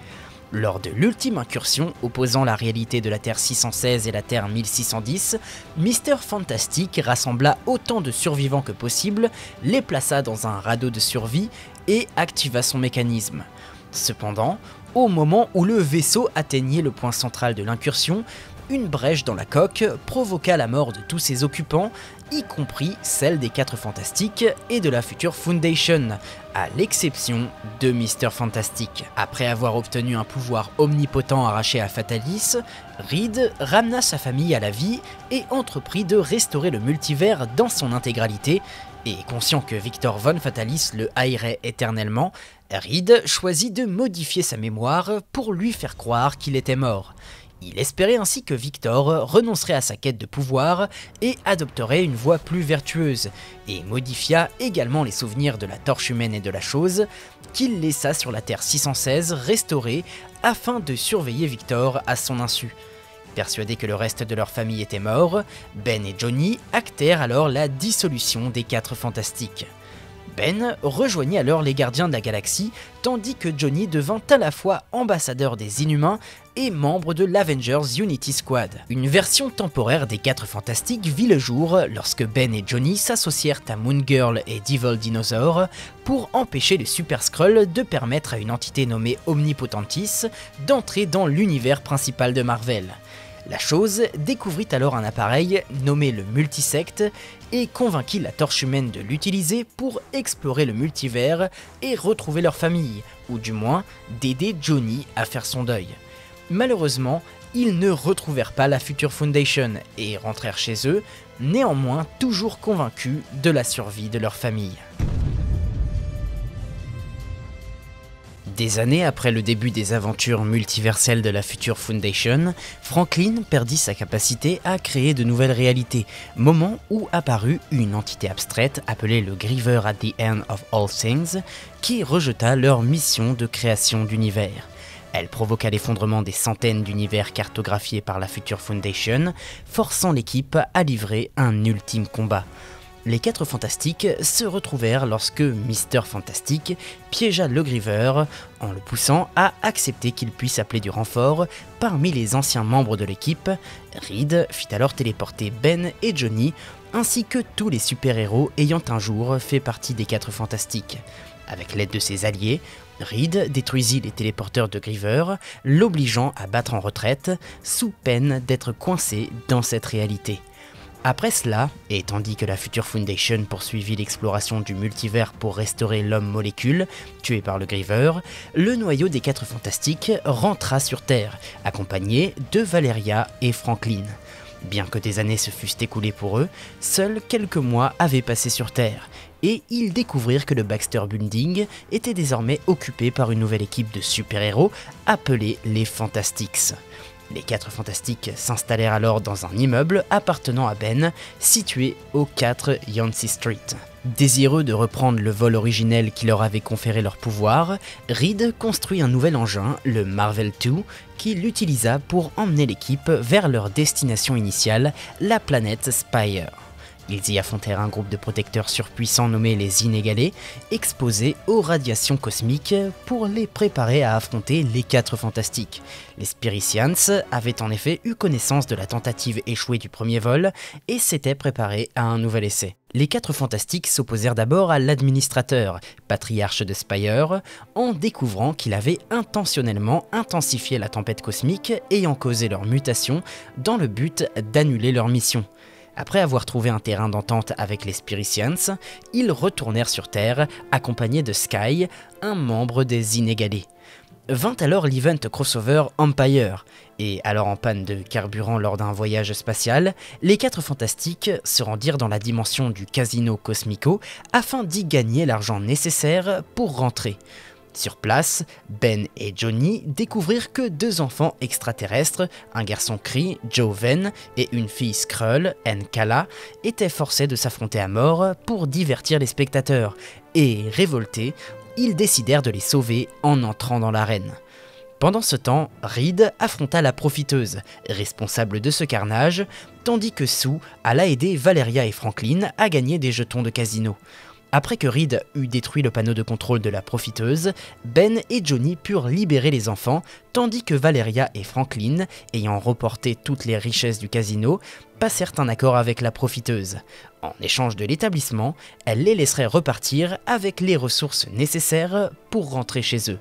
Speaker 1: Lors de l'ultime incursion opposant la réalité de la Terre 616 et la Terre 1610, Mr. Fantastic rassembla autant de survivants que possible, les plaça dans un radeau de survie et activa son mécanisme. Cependant, au moment où le vaisseau atteignait le point central de l'incursion, une brèche dans la coque provoqua la mort de tous ses occupants, y compris celle des 4 Fantastiques et de la Future Foundation, à l'exception de Mr. Fantastic. Après avoir obtenu un pouvoir omnipotent arraché à Fatalis, Reed ramena sa famille à la vie et entreprit de restaurer le multivers dans son intégralité, et conscient que Victor Von Fatalis le haïrait éternellement, Reed choisit de modifier sa mémoire pour lui faire croire qu'il était mort. Il espérait ainsi que Victor renoncerait à sa quête de pouvoir et adopterait une voie plus vertueuse, et modifia également les souvenirs de la Torche Humaine et de la Chose, qu'il laissa sur la Terre 616 restaurée afin de surveiller Victor à son insu. Persuadés que le reste de leur famille était mort, Ben et Johnny actèrent alors la dissolution des 4 Fantastiques. Ben rejoignit alors les Gardiens de la Galaxie, tandis que Johnny devint à la fois ambassadeur des Inhumains et membre de l'Avengers Unity Squad. Une version temporaire des 4 Fantastiques vit le jour lorsque Ben et Johnny s'associèrent à Moon Girl et Devil Dinosaur pour empêcher les Super Skrulls de permettre à une entité nommée Omnipotentis d'entrer dans l'univers principal de Marvel. La Chose découvrit alors un appareil nommé le Multisect et convainquit la Torche Humaine de l'utiliser pour explorer le multivers et retrouver leur famille, ou du moins d'aider Johnny à faire son deuil. Malheureusement, ils ne retrouvèrent pas la Future Foundation et rentrèrent chez eux, néanmoins toujours convaincus de la survie de leur famille. Des années après le début des aventures multiverselles de la Future Foundation, Franklin perdit sa capacité à créer de nouvelles réalités, moment où apparut une entité abstraite appelée le Griever at the End of All Things, qui rejeta leur mission de création d'univers. Elle provoqua l'effondrement des centaines d'univers cartographiés par la Future Foundation, forçant l'équipe à livrer un ultime combat. Les 4 Fantastiques se retrouvèrent lorsque Mr. Fantastic piégea le Griever en le poussant à accepter qu'il puisse appeler du renfort parmi les anciens membres de l'équipe. Reed fit alors téléporter Ben et Johnny, ainsi que tous les super-héros ayant un jour fait partie des 4 Fantastiques. Avec l'aide de ses alliés, Reed détruisit les téléporteurs de Griever, l'obligeant à battre en retraite, sous peine d'être coincé dans cette réalité. Après cela, et tandis que la Future Foundation poursuivit l'exploration du multivers pour restaurer l'homme molécule, tué par le Griever, le noyau des 4 Fantastiques rentra sur Terre, accompagné de Valeria et Franklin. Bien que des années se fussent écoulées pour eux, seuls quelques mois avaient passé sur Terre, et ils découvrirent que le Baxter Building était désormais occupé par une nouvelle équipe de super-héros appelée les Fantastics. Les 4 Fantastiques s'installèrent alors dans un immeuble appartenant à Ben, situé au 4 Yancey Street. Désireux de reprendre le vol originel qui leur avait conféré leur pouvoir, Reed construit un nouvel engin, le Marvel 2, qu'il utilisa pour emmener l'équipe vers leur destination initiale, la planète Spire. Ils y affrontèrent un groupe de protecteurs surpuissants nommés les Inégalés, exposés aux radiations cosmiques pour les préparer à affronter les 4 Fantastiques. Les Spiricians avaient en effet eu connaissance de la tentative échouée du premier vol et s'étaient préparés à un nouvel essai. Les 4 Fantastiques s'opposèrent d'abord à l'administrateur, patriarche de Spire, en découvrant qu'il avait intentionnellement intensifié la tempête cosmique ayant causé leur mutation dans le but d'annuler leur mission. Après avoir trouvé un terrain d'entente avec les Spiricians, ils retournèrent sur Terre, accompagnés de Sky, un membre des Inégalés. Vint alors l'event crossover Empire, et alors en panne de carburant lors d'un voyage spatial, les 4 Fantastiques se rendirent dans la dimension du Casino Cosmico afin d'y gagner l'argent nécessaire pour rentrer. Sur place, Ben et Johnny découvrirent que 2 enfants extraterrestres, un garçon Kree, Joe Venn, et une fille Skrull, Nkala, étaient forcés de s'affronter à mort pour divertir les spectateurs, et révoltés, ils décidèrent de les sauver en entrant dans l'arène. Pendant ce temps, Reed affronta la Profiteuse, responsable de ce carnage, tandis que Sue alla aider Valeria et Franklin à gagner des jetons de casino. Après que Reed eut détruit le panneau de contrôle de la Profiteuse, Ben et Johnny purent libérer les enfants, tandis que Valeria et Franklin, ayant reporté toutes les richesses du casino, passèrent un accord avec la Profiteuse. En échange de l'établissement, elle les laisserait repartir avec les ressources nécessaires pour rentrer chez eux.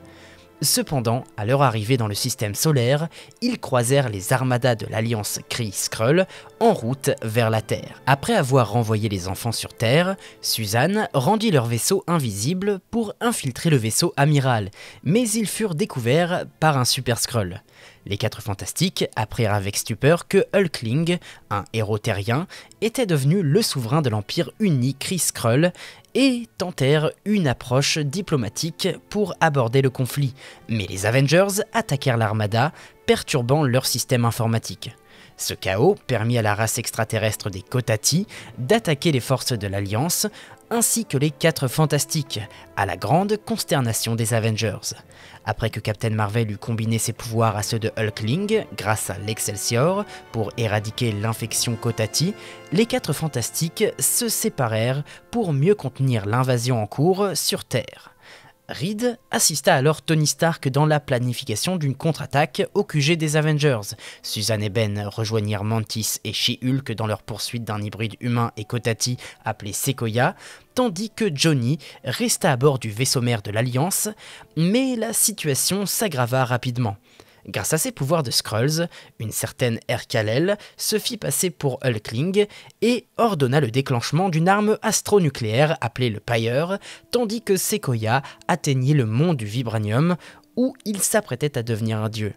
Speaker 1: Cependant, à leur arrivée dans le système solaire, ils croisèrent les armadas de l'alliance Kree-Skrull en route vers la Terre. Après avoir renvoyé les enfants sur Terre, Suzanne rendit leur vaisseau invisible pour infiltrer le vaisseau amiral, mais ils furent découverts par un Super Skrull. Les 4 Fantastiques apprirent avec stupeur que Hulkling, un héros terrien, était devenu le souverain de l'Empire uni Kree-Skrull et tentèrent une approche diplomatique pour aborder le conflit, mais les Avengers attaquèrent l'armada, perturbant leur système informatique. Ce chaos permit à la race extraterrestre des Kotati d'attaquer les forces de l'Alliance, ainsi que les 4 Fantastiques, à la grande consternation des Avengers. Après que Captain Marvel eut combiné ses pouvoirs à ceux de Hulkling, grâce à l'Excelsior, pour éradiquer l'infection Kotati, les 4 Fantastiques se séparèrent pour mieux contenir l'invasion en cours sur Terre. Reed assista alors Tony Stark dans la planification d'une contre-attaque au QG des Avengers. Suzanne et Ben rejoignirent Mantis et She-Hulk dans leur poursuite d'un hybride humain et Kotati appelé Sequoia, tandis que Johnny resta à bord du vaisseau mère de l'Alliance, mais la situation s'aggrava rapidement. Grâce à ses pouvoirs de Skrulls, une certaine Kal-El se fit passer pour Hulkling et ordonna le déclenchement d'une arme astronucléaire appelée le Pyre, tandis que Sequoia atteignit le mont du Vibranium où il s'apprêtait à devenir un dieu.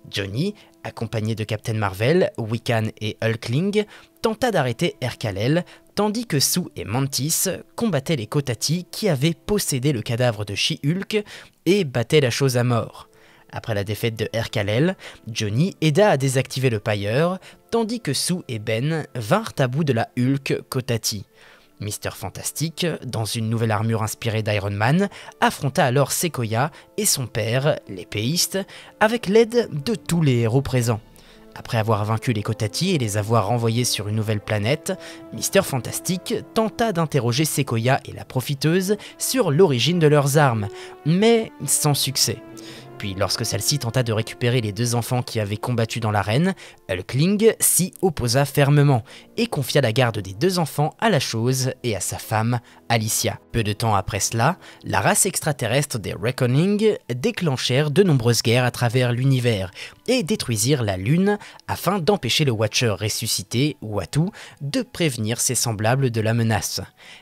Speaker 1: Johnny, accompagné de Captain Marvel, Wiccan et Hulkling, tenta d'arrêter Kal-El, tandis que Sue et Mantis combattaient les Kotati qui avaient possédé le cadavre de She-Hulk et battaient la chose à mort. Après la défaite de Kal-El, Johnny aida à désactiver le Pyre, tandis que Sue et Ben vinrent à bout de la Hulk Kotati. Mr. Fantastic, dans une nouvelle armure inspirée d'Iron Man, affronta alors Sequoia et son père, l'épéiste, avec l'aide de tous les héros présents. Après avoir vaincu les Kotati et les avoir renvoyés sur une nouvelle planète, Mr. Fantastic tenta d'interroger Sequoia et la Profiteuse sur l'origine de leurs armes, mais sans succès. Puis lorsque celle-ci tenta de récupérer les 2 enfants qui avaient combattu dans l'arène, Hulkling s'y opposa fermement et confia la garde des 2 enfants à la chose et à sa femme, Alicia. Peu de temps après cela, la race extraterrestre des Reckoning déclenchèrent de nombreuses guerres à travers l'univers et détruisirent la Lune afin d'empêcher le Watcher ressuscité, Uatu, de prévenir ses semblables de la menace.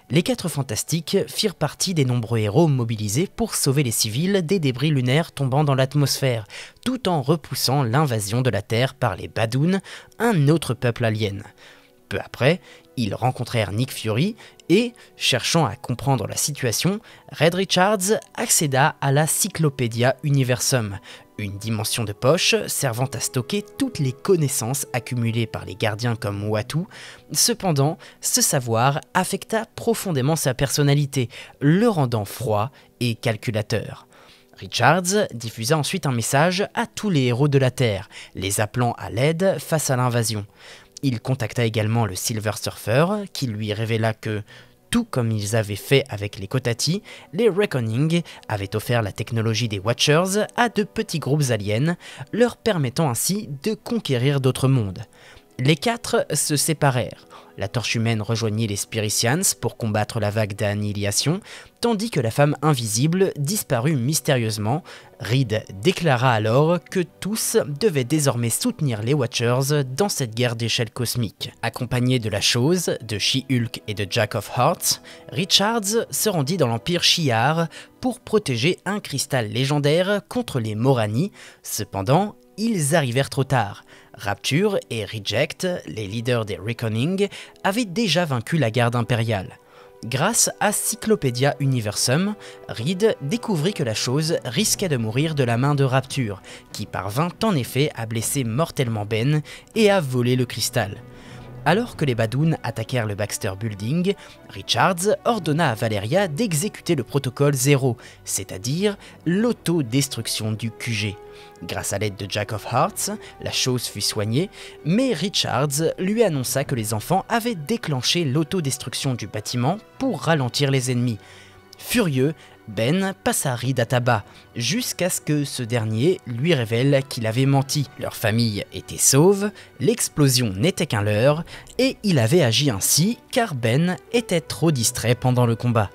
Speaker 1: Les 4 Fantastiques firent partie des nombreux héros mobilisés pour sauver les civils des débris lunaires tombant dans l'atmosphère, tout en repoussant l'invasion de la Terre par les Badoon, un autre peuple alien. Peu après, ils rencontrèrent Nick Fury et, cherchant à comprendre la situation, Reed Richards accéda à la Cyclopédia Universum, une dimension de poche servant à stocker toutes les connaissances accumulées par les gardiens comme Uatu. Cependant, ce savoir affecta profondément sa personnalité, le rendant froid et calculateur. Richards diffusa ensuite un message à tous les héros de la Terre, les appelant à l'aide face à l'invasion. Il contacta également le Silver Surfer, qui lui révéla que, tout comme ils avaient fait avec les Kotati, les Reckoning avaient offert la technologie des Watchers à de petits groupes aliens, leur permettant ainsi de conquérir d'autres mondes. Les quatre se séparèrent. La Torche Humaine rejoignit les Spiricians pour combattre la vague d'annihilation, tandis que la femme invisible disparut mystérieusement. Reed déclara alors que tous devaient désormais soutenir les Watchers dans cette guerre d'échelle cosmique. Accompagné de la Chose, de She-Hulk et de Jack of Hearts, Richards se rendit dans l'Empire Shi'ar pour protéger un cristal légendaire contre les Morani. Cependant, ils arrivèrent trop tard. Rapture et Reject, les leaders des Reckoning, avaient déjà vaincu la garde impériale. Grâce à Cyclopedia Universum, Reed découvrit que la Chose risquait de mourir de la main de Rapture, qui parvint en effet à blesser mortellement Ben et à voler le cristal. Alors que les Badoons attaquèrent le Baxter Building, Richards ordonna à Valeria d'exécuter le protocole 0, c'est-à-dire l'autodestruction du QG. Grâce à l'aide de Jack of Hearts, la Chose fut soignée, mais Richards lui annonça que les enfants avaient déclenché l'autodestruction du bâtiment pour ralentir les ennemis. Furieux, Ben passa Reed à tabac, jusqu'à ce que ce dernier lui révèle qu'il avait menti. Leur famille était sauve, l'explosion n'était qu'un leurre, et il avait agi ainsi car Ben était trop distrait pendant le combat.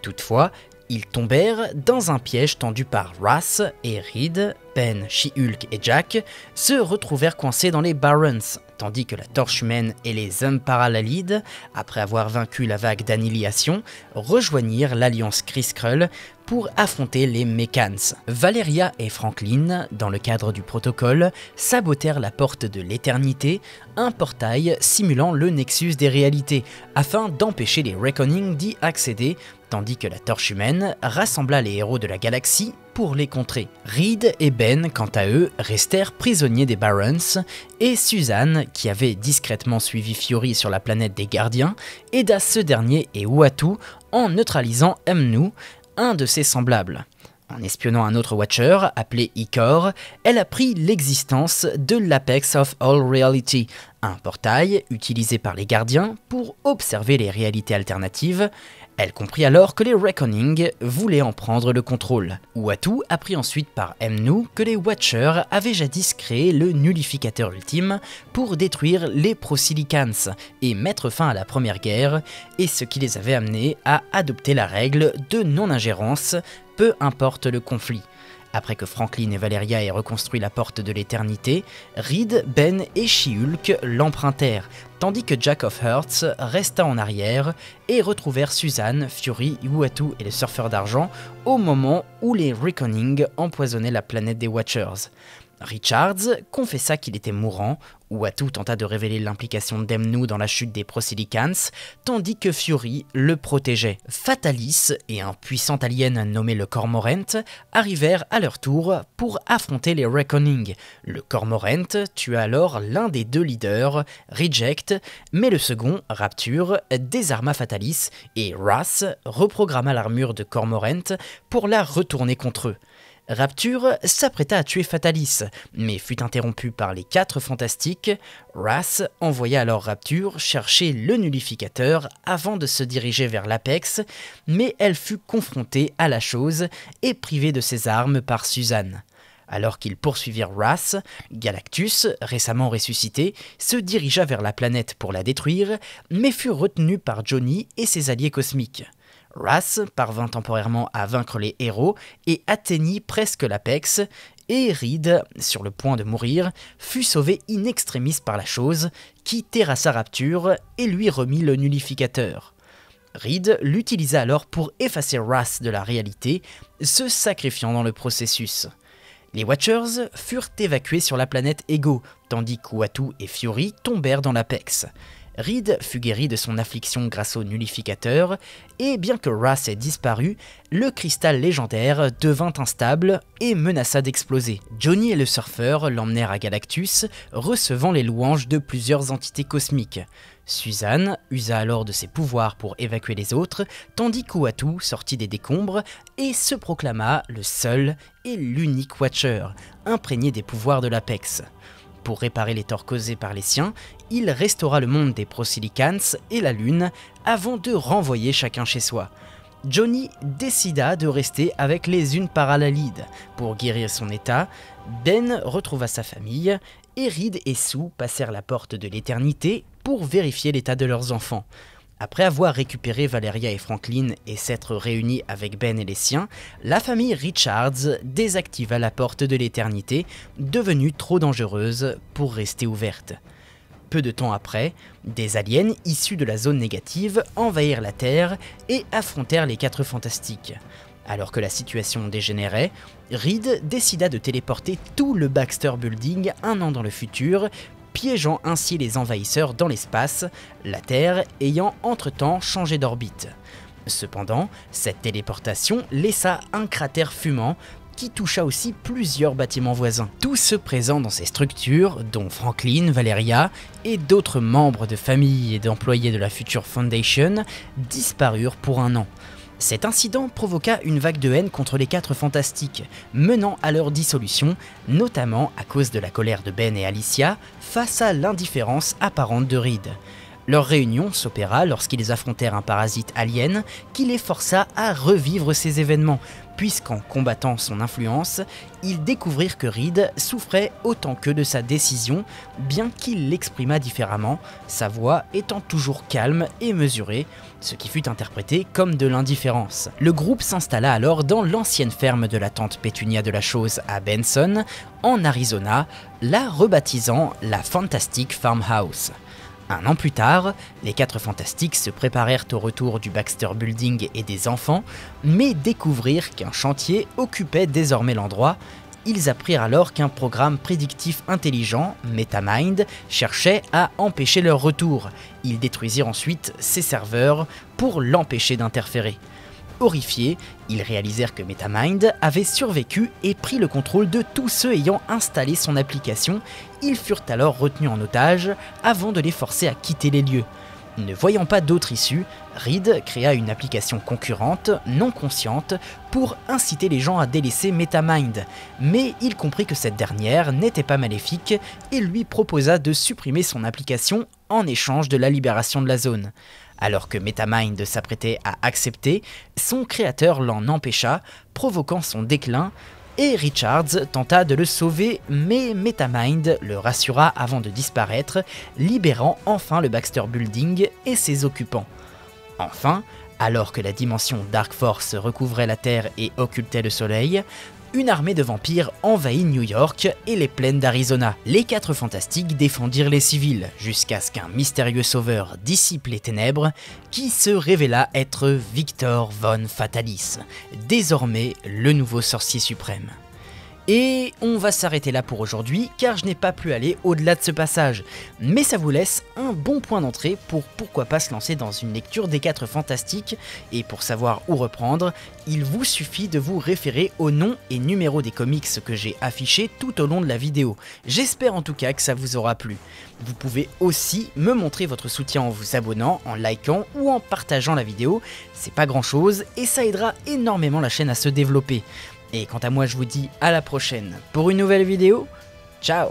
Speaker 1: Toutefois, ils tombèrent dans un piège tendu par Ra's et Reed, Ben, She-Hulk et Jack se retrouvèrent coincés dans les Barrens, tandis que la Torche Humaine et les Unparalleled, après avoir vaincu la vague d'annihilation, rejoignirent l'alliance Kree-Skrull pour affronter les Mechans. Valeria et Franklin, dans le cadre du protocole, sabotèrent la porte de l'éternité, un portail simulant le Nexus des réalités, afin d'empêcher les Reckoning d'y accéder, tandis que la Torche Humaine rassembla les héros de la galaxie pour les contrer. Reed et Ben, quant à eux, restèrent prisonniers des Barrens, et Suzanne, qui avait discrètement suivi Fury sur la planète des Gardiens, aida ce dernier et Uatu en neutralisant Mnu, un de ses semblables. En espionnant un autre Watcher, appelé Ikor, elle apprit l'existence de l'Apex of All Reality, un portail utilisé par les Gardiens pour observer les réalités alternatives. Elle comprit alors que les Reckoning voulaient en prendre le contrôle. Uatu apprit ensuite par Mnu que les Watchers avaient jadis créé le nullificateur ultime pour détruire les Prosilicans et mettre fin à la Première Guerre, et ce qui les avait amenés à adopter la règle de non-ingérence, peu importe le conflit. Après que Franklin et Valeria aient reconstruit la porte de l'éternité, Reed, Ben et She-Hulk l'empruntèrent, tandis que Jack of Hearts resta en arrière et retrouvèrent Suzanne, Fury, Uatu et le Surfeur d'Argent au moment où les Reckoning empoisonnaient la planète des Watchers. Richards confessa qu'il était mourant, Uatu tenta de révéler l'implication d'Mnu dans la chute des Prosilicans, tandis que Fury le protégeait. Fatalis et un puissant alien nommé le Cormorant arrivèrent à leur tour pour affronter les Reckoning. Le Cormorant tua alors l'un des deux leaders, Reject, mais le second, Rapture, désarma Fatalis et Ra's reprogramma l'armure de Cormorant pour la retourner contre eux. Rapture s'apprêta à tuer Fatalis, mais fut interrompu par les 4 Fantastiques. Ra's envoya alors Rapture chercher le nullificateur avant de se diriger vers l'Apex, mais elle fut confrontée à la Chose et privée de ses armes par Suzanne. Alors qu'ils poursuivirent Ra's, Galactus, récemment ressuscité, se dirigea vers la planète pour la détruire, mais fut retenu par Johnny et ses alliés cosmiques. Ra's parvint temporairement à vaincre les héros et atteignit presque l'Apex, et Reed, sur le point de mourir, fut sauvé in extremis par la Chose, qui terrassa Rapture et lui remit le nullificateur. Reed l'utilisa alors pour effacer Ra's de la réalité, se sacrifiant dans le processus. Les Watchers furent évacués sur la planète Ego, tandis qu'Uatu et Fury tombèrent dans l'Apex. Reed fut guéri de son affliction grâce au nullificateur, et bien que Ra's ait disparu, le cristal légendaire devint instable et menaça d'exploser. Johnny et le surfeur l'emmenèrent à Galactus, recevant les louanges de plusieurs entités cosmiques. Suzanne usa alors de ses pouvoirs pour évacuer les autres, tandis qu'Uatu sortit des décombres et se proclama le seul et l'unique Watcher, imprégné des pouvoirs de l'Apex. pour réparer les torts causés par les siens, il restaura le monde des Prosilicans et la Lune avant de renvoyer chacun chez soi. Johnny décida de rester avec les Unparallelid pour guérir son état, Ben retrouva sa famille, et Reed et Sue passèrent la porte de l'éternité pour vérifier l'état de leurs enfants. Après avoir récupéré Valeria et Franklin et s'être réunis avec Ben et les siens, la famille Richards désactiva la porte de l'éternité, devenue trop dangereuse pour rester ouverte. Peu de temps après, des aliens issus de la zone négative envahirent la Terre et affrontèrent les 4 Fantastiques. Alors que la situation dégénérait, Reed décida de téléporter tout le Baxter Building un an dans le futur, piégeant ainsi les envahisseurs dans l'espace, la Terre ayant entre-temps changé d'orbite. Cependant, cette téléportation laissa un cratère fumant qui toucha aussi plusieurs bâtiments voisins. Tous ceux présents dans ces structures, dont Franklin, Valeria et d'autres membres de famille et d'employés de la Future Foundation, disparurent pour un an. Cet incident provoqua une vague de haine contre les 4 Fantastiques, menant à leur dissolution, notamment à cause de la colère de Ben et Alicia face à l'indifférence apparente de Reed. Leur réunion s'opéra lorsqu'ils affrontèrent un parasite alien qui les força à revivre ces événements, puisqu'en combattant son influence, ils découvrirent que Reed souffrait autant qu'eux de sa décision, bien qu'il l'exprimât différemment, sa voix étant toujours calme et mesurée, ce qui fut interprété comme de l'indifférence. Le groupe s'installa alors dans l'ancienne ferme de la tante Pétunia de la Chose à Benson, en Arizona, la rebaptisant la Fantastic Farmhouse. Un an plus tard, les 4 Fantastiques se préparèrent au retour du Baxter Building et des enfants, mais découvrirent qu'un chantier occupait désormais l'endroit. Ils apprirent alors qu'un programme prédictif intelligent, MetaMind, cherchait à empêcher leur retour. Ils détruisirent ensuite ses serveurs pour l'empêcher d'interférer. Horrifiés, ils réalisèrent que MetaMind avait survécu et pris le contrôle de tous ceux ayant installé son application. Ils furent alors retenus en otage avant de les forcer à quitter les lieux. Ne voyant pas d'autre issue, Reed créa une application concurrente, non consciente, pour inciter les gens à délaisser MetaMind, mais il comprit que cette dernière n'était pas maléfique et lui proposa de supprimer son application en échange de la libération de la zone. Alors que MetaMind s'apprêtait à accepter, son créateur l'en empêcha, provoquant son déclin, et Richards tenta de le sauver, mais MetaMind le rassura avant de disparaître, libérant enfin le Baxter Building et ses occupants. Enfin, alors que la dimension Dark Force recouvrait la Terre et occultait le Soleil, une armée de vampires envahit New York et les plaines d'Arizona. Les 4 Fantastiques défendirent les civils, jusqu'à ce qu'un mystérieux sauveur dissipe les ténèbres, qui se révéla être Victor Von Fatalis, désormais le nouveau sorcier suprême. Et on va s'arrêter là pour aujourd'hui, car je n'ai pas pu aller au-delà de ce passage. Mais ça vous laisse un bon point d'entrée pour pourquoi pas se lancer dans une lecture des 4 Fantastiques, et pour savoir où reprendre, il vous suffit de vous référer aux noms et numéros des comics que j'ai affichés tout au long de la vidéo. J'espère en tout cas que ça vous aura plu. Vous pouvez aussi me montrer votre soutien en vous abonnant, en likant ou en partageant la vidéo, c'est pas grand chose et ça aidera énormément la chaîne à se développer. Et quant à moi, je vous dis à la prochaine pour une nouvelle vidéo. Ciao!